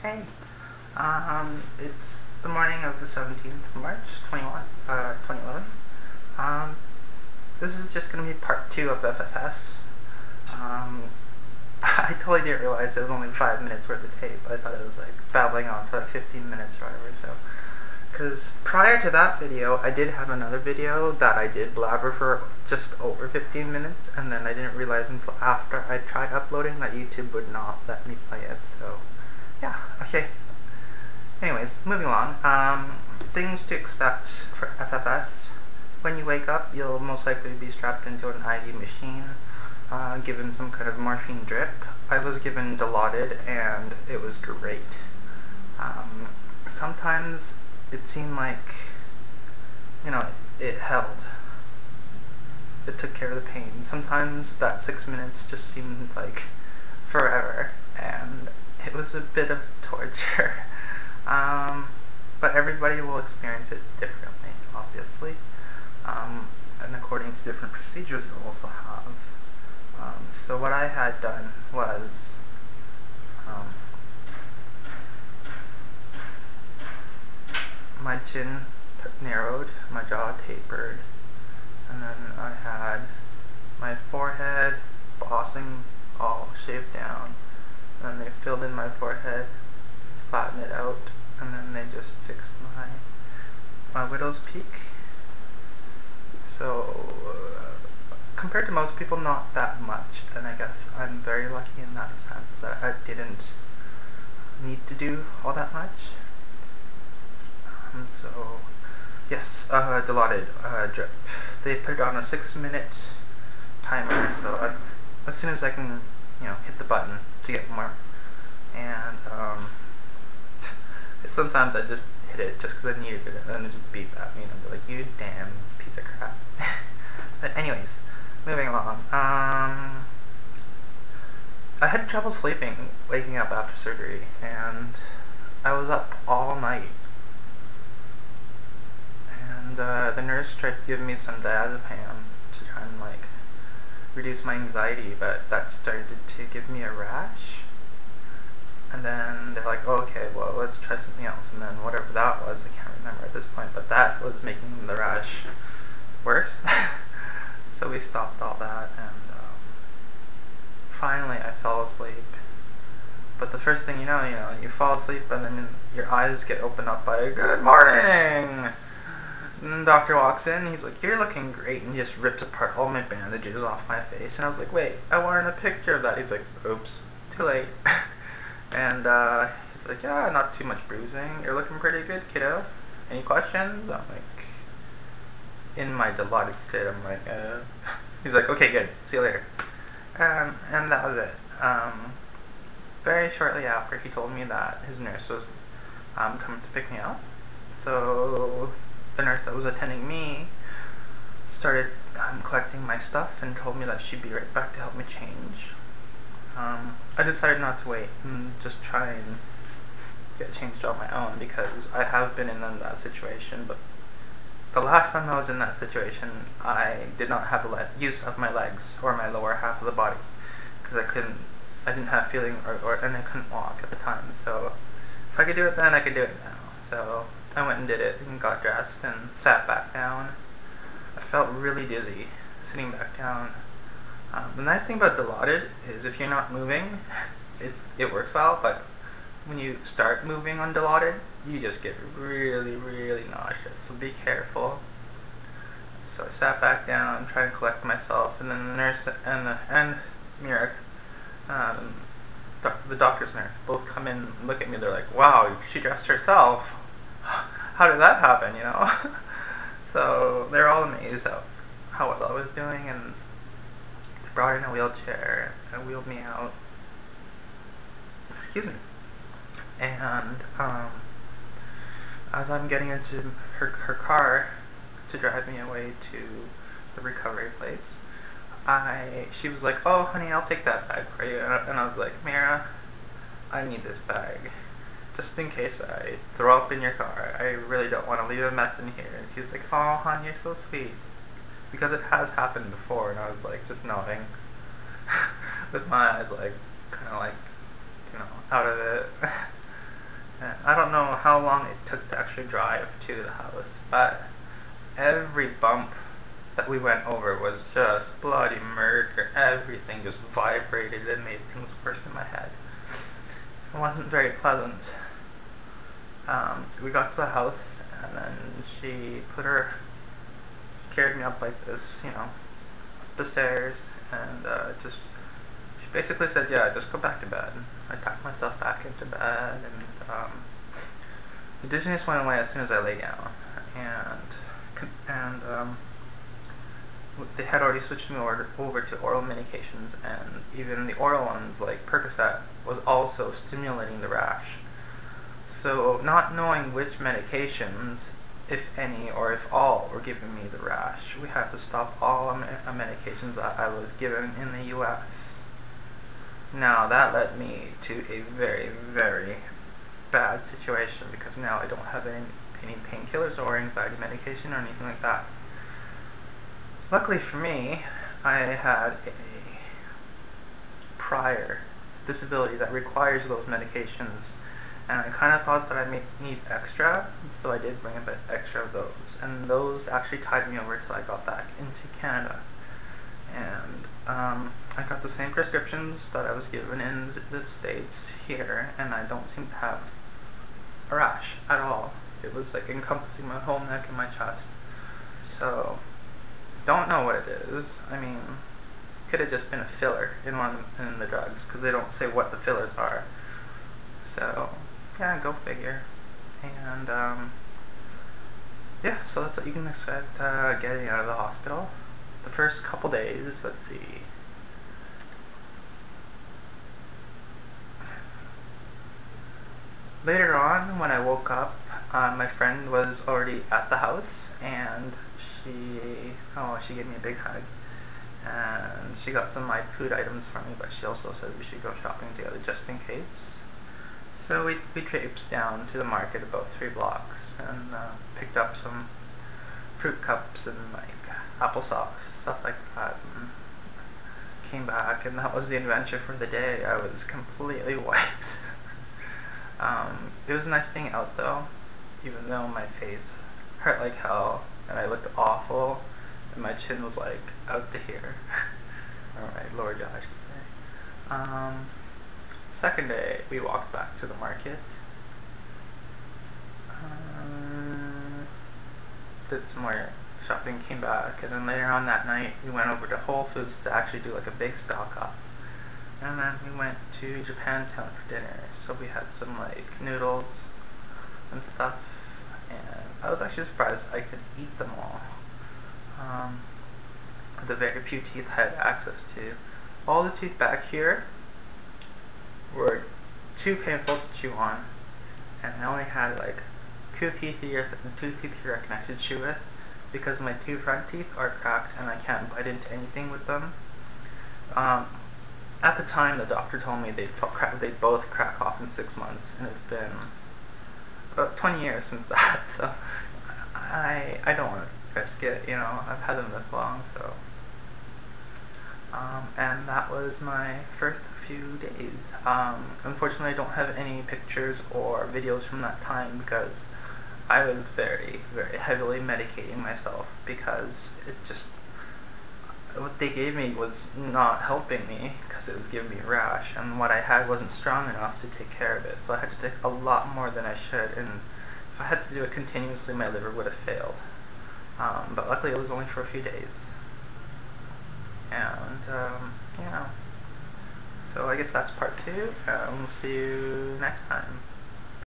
Hey, it's the morning of the 17th of March, 2011. Um, this is just going to be part 2 of FFS. I totally didn't realize it was only 5 minutes worth of tape. I thought it was like babbling on for like 15 minutes or whatever, so. Because prior to that video, I did have another video that I did blabber for just over 15 minutes, and then I didn't realize until after I tried uploading that YouTube would not let me play it, so yeah, okay. Anyways, moving along. Things to expect for FFS. When you wake up, you'll most likely be strapped into an IV machine, given some kind of morphine drip. I was given Dilaudid, and it was great. Sometimes it seemed like, it held. It took care of the pain. Sometimes that 6 minutes just seemed like forever, and it was a bit of torture. But everybody will experience it differently, obviously. And according to different procedures you'll also have. So what I had done was, my chin narrowed, my jaw tapered, and then I had my forehead, bossing all shaved down, and then they filled in my forehead, flattened it out, and then they just fixed my widow's peak. So, compared to most people, not that much, and I guess I'm very lucky in that sense that I didn't need to do all that much. So, yes, Dilaudid drip. They put it on a 6-minute timer, so as soon as I can, hit the button to get more. And sometimes I just hit it just because I needed it, and then it just beep at me, and I'd be like, you damn piece of crap. But anyways, moving along. I had trouble sleeping, waking up after surgery, and I was up all night. And the nurse tried to give me some diazepam to try and reduce my anxiety, but that started to give me a rash. And then they're like, oh, okay, well, let's try something else. And then whatever that was, I can't remember at this point, but that was making the rash worse. So we stopped all that, and finally I fell asleep. But the first thing you know, you fall asleep, and then your eyes get opened up by a good morning. And the doctor walks in, and he's like, you're looking great, and he just ripped apart all my bandages off my face. And I was like, wait, I wanted a picture of that. He's like, oops, too late. And he's like, yeah, not too much bruising. You're looking pretty good, kiddo. Any questions? I'm like, in my Dilaudid state, I'm like, He's like, okay, good, see you later. And that was it. Very shortly after, he told me that his nurse was coming to pick me up. So the nurse that was attending me started collecting my stuff and told me that she'd be right back to help me change. I decided not to wait and just try and get changed on my own, because I have been in that situation, but the last time I was in that situation, I did not have use of my legs or my lower half of the body, because I didn't have feeling and I couldn't walk at the time. So if I could do it then, I could do it now. So I went and did it and got dressed and sat back down. I felt really dizzy sitting back down. The nice thing about Dilaudid is if you're not moving, it works well, but when you start moving on Dilaudid, you just get really, really nauseous, so be careful. So I sat back down, trying to collect myself, and then the nurse and Mirek, the doctor's nurse, both come in and look at me. They're like, wow, she dressed herself. How did that happen, So they're all amazed at how well I was doing, and they brought in a wheelchair and wheeled me out. Excuse me. And as I'm getting into her car to drive me away to the recovery place, she was like, oh honey, I'll take that bag for you. And I was like, Mira, I need this bag. Just in case I throw up in your car. I really don't want to leave a mess in here. And she's like, oh hon, you're so sweet. Because it has happened before, and I was like, just nodding. With my eyes kind of out of it. I don't know how long it took to actually drive to the house, but every bump that we went over was just bloody murder. Everything just vibrated and made things worse in my head. It wasn't very pleasant. We got to the house, and then she carried me up like this, up the stairs, and she basically said, yeah, just go back to bed. I tucked myself back into bed, and the dizziness went away as soon as I lay down, and they had already switched me over to oral medications, and even the oral ones, like Percocet, was also stimulating the rash. So, not knowing which medications, if any or if all, were giving me the rash, we had to stop all medications that I was given in the US. Now, that led me to a very, very bad situation, because now I don't have any painkillers or anxiety medication or anything like that. Luckily for me, I had a prior disability that requires those medications, and I kind of thought that I may need extra, so I did bring a bit extra of those, and those actually tied me over till I got back into Canada. And I got the same prescriptions that I was given in the States here, and I don't seem to have a rash at all. It was like encompassing my whole neck and my chest. So, don't know what it is. I mean, could have just been a filler in the drugs, because they don't say what the fillers are. So, yeah, go figure. And yeah, so that's what you can expect getting out of the hospital. The first couple days, let's see. Later on, when I woke up, my friend was already at the house, and she gave me a big hug, and she got some of my food items for me, but she also said we should go shopping together just in case. So we traipsed down to the market about 3 blocks, and picked up some fruit cups and like applesauce, stuff like that, and came back, and that was the adventure for the day. I was completely wiped. It was nice being out though, even though my face hurt like hell, and I looked awful, and my chin was like out to here. Or my lower jaw, I should say. Second day, we walked back to the market. Did some more shopping, came back, and then later on that night, we went over to Whole Foods to actually do like a big stock up. And then we went to Japantown for dinner, so we had some like noodles and stuff, and I was actually surprised I could eat them all. The very few teeth I had access to. All the teeth back here were too painful to chew on, and I only had like 2 teeth here and 2 teeth here I can actually chew with, because my 2 front teeth are cracked and I can't bite into anything with them. At the time, the doctor told me they'd both crack off in 6 months, and it's been about 20 years since that, so I don't want to risk it, I've had them this long, so. And that was my first few days. Unfortunately, I don't have any pictures or videos from that time, because I was very, very heavily medicating myself, because what they gave me was not helping me, because it was giving me a rash, and what I had wasn't strong enough to take care of it, so I had to take a lot more than I should, and if I had to do it continuously, my liver would have failed. But luckily it was only for a few days. And, so I guess that's part 2, and we'll see you next time.